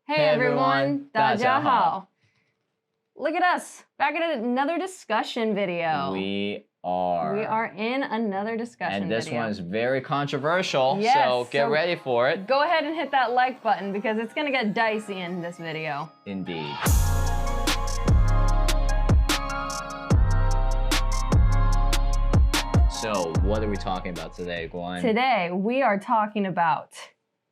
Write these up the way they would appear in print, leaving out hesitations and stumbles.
Hey everyone, 大家好. Look at us, back at another discussion video. We are in another discussion video. And this video. one's very controversial, yes, so get ready for it. Go ahead and hit that like button because it's gonna get dicey in this video. Indeed. So, what are we talking about today, Gwynn? Today, we are talking about,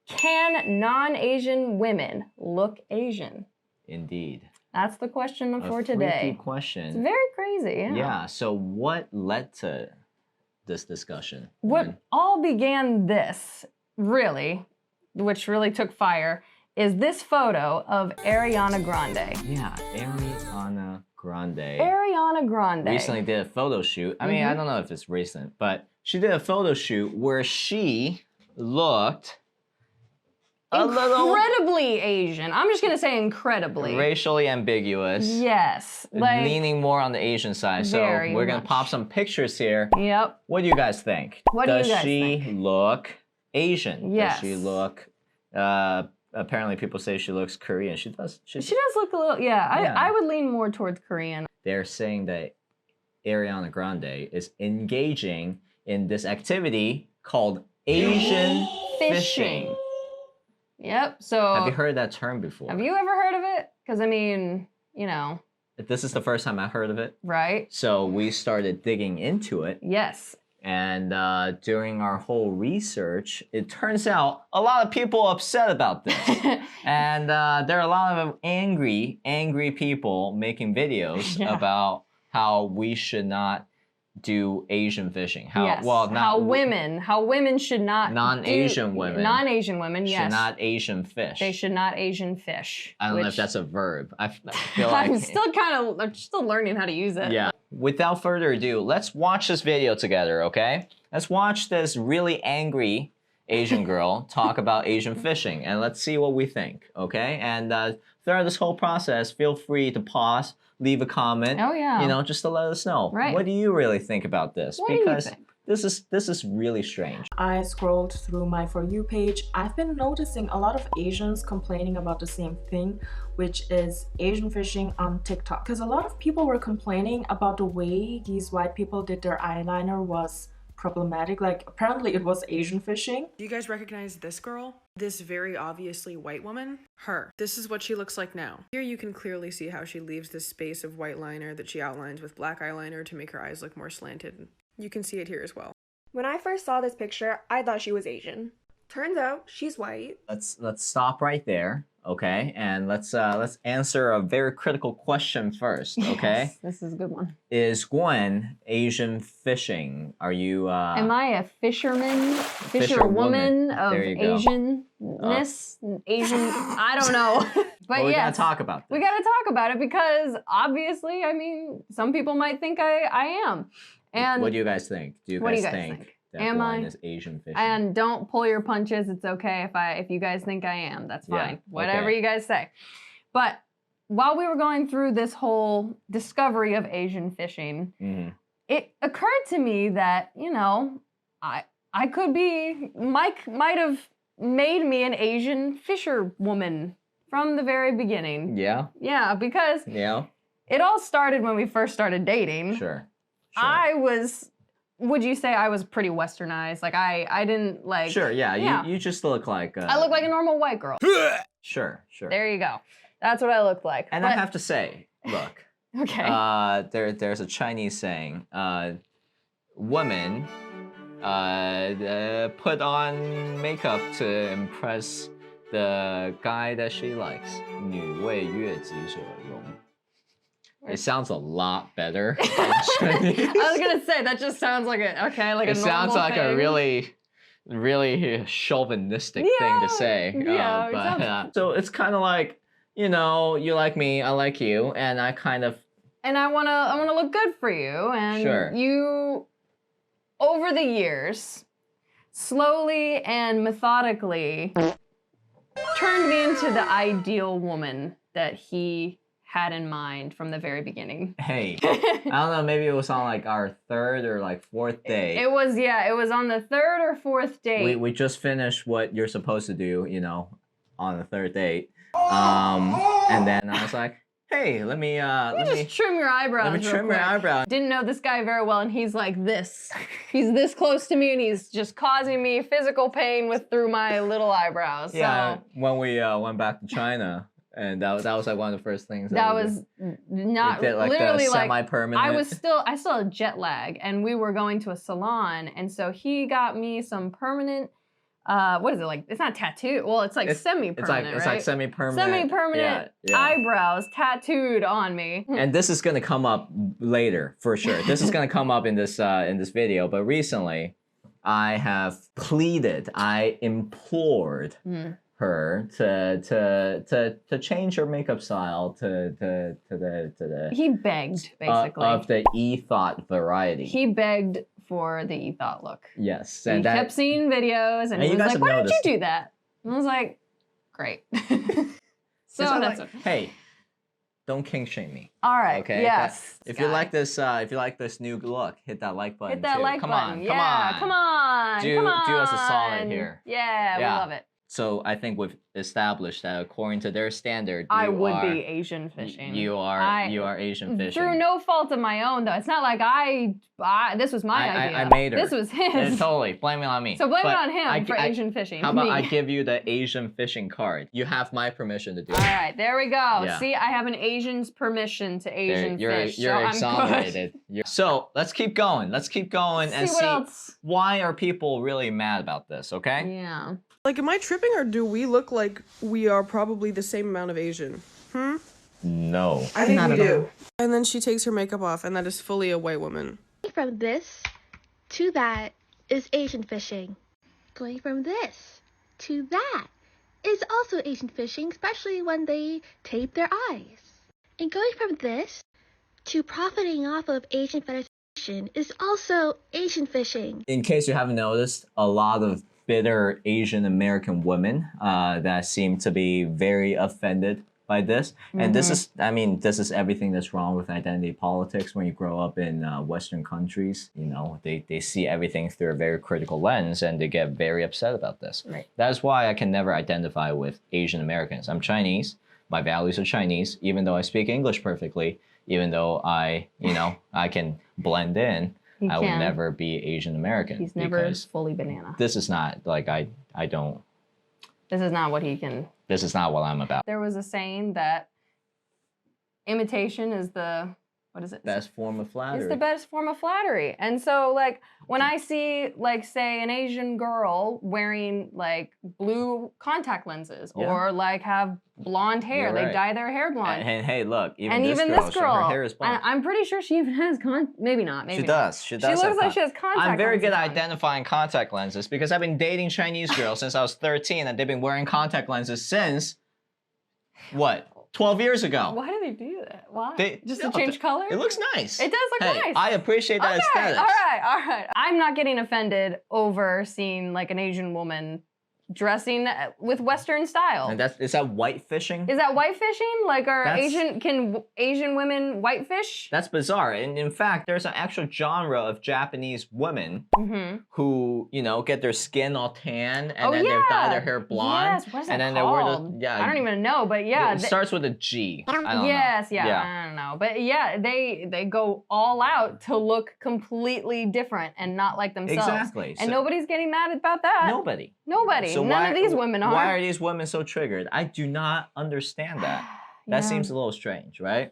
can non-Asian women look Asian? Indeed. That's the question for today. A freaky question. It's very crazy, yeah. Yeah, so what led to this discussion? What all began this, really, which really took fire, is this photo of Ariana Grande. Yeah, Ariana Grande. Ariana Grande. Recently did a photo shoot. I mean, I don't know if it's recent, but she did a photo shoot where she looked incredibly Asian. I'm just gonna say incredibly. Racially ambiguous. Yes. Like, leaning more on the Asian side. So we're gonna pop some pictures here. Yep. What do you guys think? What do you guys think? Does she look Asian? Yes. Does she look apparently people say she looks Korean. She does. She does look a little, yeah. I would lean more towards Korean. They're saying that Ariana Grande is engaging in this activity called Asian fishing. Yep, so... Have you heard that term before? Have you ever heard of it? Because, I mean, you know... This is the first time I heard of it. Right. So we started digging into it. Yes. And during our whole research, it turns out a lot of people are upset about this. And there are a lot of angry people making videos about how we should not do Asian fishing. How women should not non-Asian women yes, should not Asian fish. They should not Asian fish. I don't know if that's a verb. I feel like I'm still learning how to use it. Yeah. Without further ado, let's watch this video together, okay? Let's watch this really angry Asian girl talk about Asian fishing, and let's see what we think, okay? And throughout this whole process, feel free to pause, leave a comment. Oh yeah. You know, just to let us know. Right. What do you really think about this? What do you think? This is really strange. I scrolled through my For You page. I've been noticing a lot of Asians complaining about the same thing, which is Asian fishing on TikTok. Because a lot of people were complaining about the way these white people did their eyeliner was problematic. Like, apparently it was Asian fishing. Do you guys recognize this girl? This very obviously white woman? Her. This is what she looks like now. Here you can clearly see how she leaves this space of white liner that she outlines with black eyeliner to make her eyes look more slanted. You can see it here as well. When I first saw this picture, I thought she was Asian. Turns out she's white. Let's stop right there, okay? And let's answer a very critical question first, okay? Yes, this is a good one. Is Gwynn Asian fishing? Are you Am I a fisherwoman of Asianness? Asian, I don't know. But we yes, gotta talk about this. We gotta talk about it because obviously, I mean, some people might think I am. And what do you guys think? Do you guys think that Gwynn is Asian fishing? And don't pull your punches. It's okay if you guys think I am. That's fine. Yeah, whatever you guys say. But while we were going through this whole discovery of Asian fishing, it occurred to me that, you know, I could be, Mike might have made me an Asian fisherwoman from the very beginning. Yeah? Yeah, because it all started when we first started dating. Sure. I was, would you say I was pretty westernized? Like I didn't like... Sure, yeah. You just look like... I look like a normal white girl. Sure. There you go. That's what I look like. And I have to say, look. Okay. There's a Chinese saying, women put on makeup to impress the guy that she likes. 女为悦己者容. It sounds a lot better. I was gonna say that just sounds like a normal It sounds like thing. a really chauvinistic thing to say. Yeah. So it's kind of like, you know, you like me, I like you, and I kind of. And I wanna look good for you, and you, over the years, slowly and methodically, turned me into the ideal woman that he had in mind from the very beginning. Hey, I don't know, maybe it was on like our third or like fourth day. It was on the third or fourth date. We just finished what you're supposed to do, you know, on the third date. And then I was like, hey, let me just trim your eyebrows. Let me trim your eyebrow. Didn't know this guy very well, and he's like this. He's this close to me, and he's just causing me physical pain through my little eyebrows. Yeah, so. when we went back to China, and that was like one of the first things. That was not did, like, literally the like semi-permanent. I still had jet lag, and we were going to a salon, and so he got me some permanent. What is it like? It's not tattoo. Well, it's like semi-permanent, it's like semi-permanent. Semi-permanent eyebrows tattooed on me. And this is gonna come up later for sure. This is gonna come up in this video. But recently, I have pleaded, I implored her to change her makeup style to the. He begged basically of the e-thought variety. He begged for the e-thought look. Yes, and he kept seeing videos, and he was like, "Why don't you do that?" And I was like, "Great." So that's like, hey, don't kink shame me. All right. Okay. Yes. If you like this, new look, hit that like button. Hit that too. like come button. On, yeah. Come on. Do us a solid here. Yeah, we love it. So I think we've established that according to their standard, I would be Asian fishing. You are Asian fishing. Through no fault of my own, though. It's not like this was my idea. I made her. This was his. Totally. Blame it on me. So blame it on him for Asian fishing. How about I give you the Asian fishing card? You have my permission to do it. All right, there we go. Yeah. See, I have an Asian's permission to Asian fish. You're so exonerated. So let's keep going. Let's keep going and see why are people really mad about this, okay? Yeah. Like, am I tripping, or do we look like we are probably the same amount of Asian? No. I think we do. And then she takes her makeup off, and that is fully a white woman. From this to that is Asian fishing. Going from this to that is also Asian fishing, especially when they tape their eyes. And going from this to profiting off of Asian fetishization is also Asian fishing. In case you haven't noticed, a lot of bitter Asian American women that seem to be very offended by this. And this is everything that's wrong with identity politics. When you grow up in Western countries, you know, they see everything through a very critical lens, and they get very upset about this. Right. That's why I can never identify with Asian Americans. I'm Chinese. My values are Chinese, even though I speak English perfectly, even though I can blend in. I will never be Asian American. He's never fully banana. This is not like I don't. This is not what he can. This is not what I'm about. There was a saying that imitation is the best form of flattery. It's the best form of flattery. And so, like, when I see, like, say, an Asian girl wearing, like, blue contact lenses or, like, have blonde hair, they dye their hair blonde. And hey, look, even this girl, her hair is blonde. I'm pretty sure she even has maybe not. She does. She looks like she has contact lenses. I'm very good at identifying contact lenses because I've been dating Chinese girls since I was 13, and they've been wearing contact lenses since, what? 12 years ago. Why do they do that? Why? Just to change color? It looks nice. It does look nice. I appreciate that aesthetic. All right. I'm not getting offended over seeing like an Asian woman dressing with Western style. And is that white fishing? Is that white fishing? Like, can Asian women white fish? That's bizarre. And in fact, there's an actual genre of Japanese women who, get their skin all tan and then they dye their hair blonde. Yes, what's and that then called? I don't even know, but yeah. It starts with a G. I don't know. I don't know. But yeah, they go all out to look completely different and not like themselves. Exactly. And nobody's getting mad about that. Nobody. So none of these women are. Why are these women so triggered? I do not understand that. That seems a little strange, right?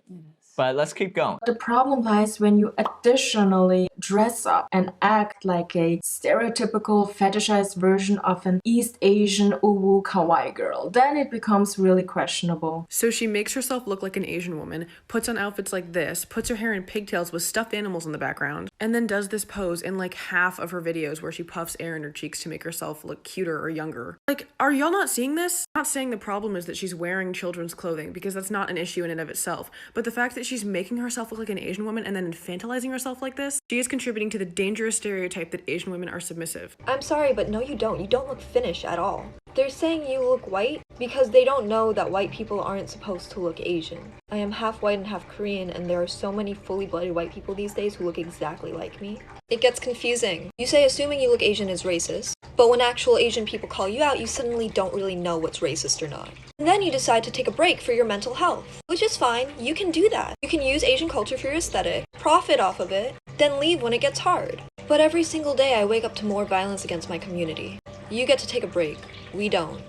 But let's keep going. The problem lies when you additionally dress up and act like a stereotypical fetishized version of an East Asian uwu kawaii girl. Then it becomes really questionable. So she makes herself look like an Asian woman, puts on outfits like this, puts her hair in pigtails with stuffed animals in the background, and then does this pose in like half of her videos where she puffs air in her cheeks to make herself look cuter or younger. Like, are y'all not seeing this? I'm not saying the problem is that she's wearing children's clothing, because that's not an issue in and of itself, but the fact that she's making herself look like an Asian woman and then infantilizing herself like this, she is contributing to the dangerous stereotype that Asian women are submissive. I'm sorry, but no, you don't. You don't look Finnish at all. They're saying you look white because they don't know that white people aren't supposed to look Asian. I am half white and half Korean, and there are so many fully blooded white people these days who look exactly like me. It gets confusing. You say assuming you look Asian is racist, But when actual Asian people call you out, you suddenly don't really know what's racist or not. And then you decide to take a break for your mental health, which is fine. You can do that. You can use Asian culture for your aesthetic, profit off of it, then leave when it gets hard. But every single day I wake up to more violence against my community. You get to take a break. We don't.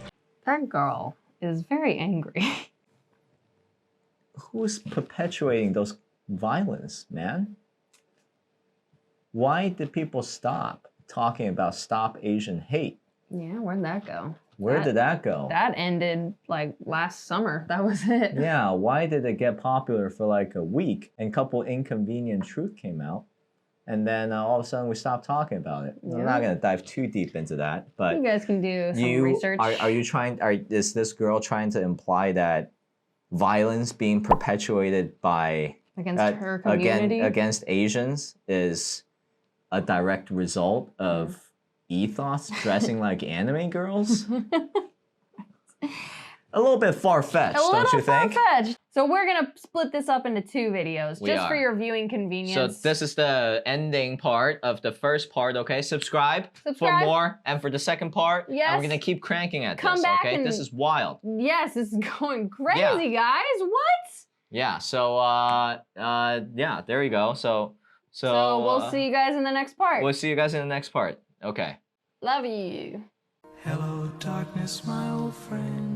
That girl is very angry. Who's perpetuating those violence, man? Why did people stop talking about Stop Asian Hate? Yeah, where'd that go? Where did that go? That ended like last summer. That was it. Yeah, why did it get popular for like a week and a couple Inconvenient Truth came out? And then all of a sudden we stopped talking about it. Yeah. I'm not going to dive too deep into that, but you guys can do some research. Are you trying, is this girl trying to imply that violence being perpetuated by against her community against Asians is a direct result of ethos dressing like anime girls? A little bit far-fetched, don't you think? Far-fetched. So we're gonna split this up into 2 videos just for your viewing convenience. So this is the ending part of the first part, okay? Subscribe for more, and for the second part, and we're gonna keep cranking at this, okay? This is wild. Yes, this is going crazy, guys. What? Yeah. So yeah, there you go. So we'll see you guys in the next part. We'll see you guys in the next part. Okay. Love you. Hello, darkness, my old friend.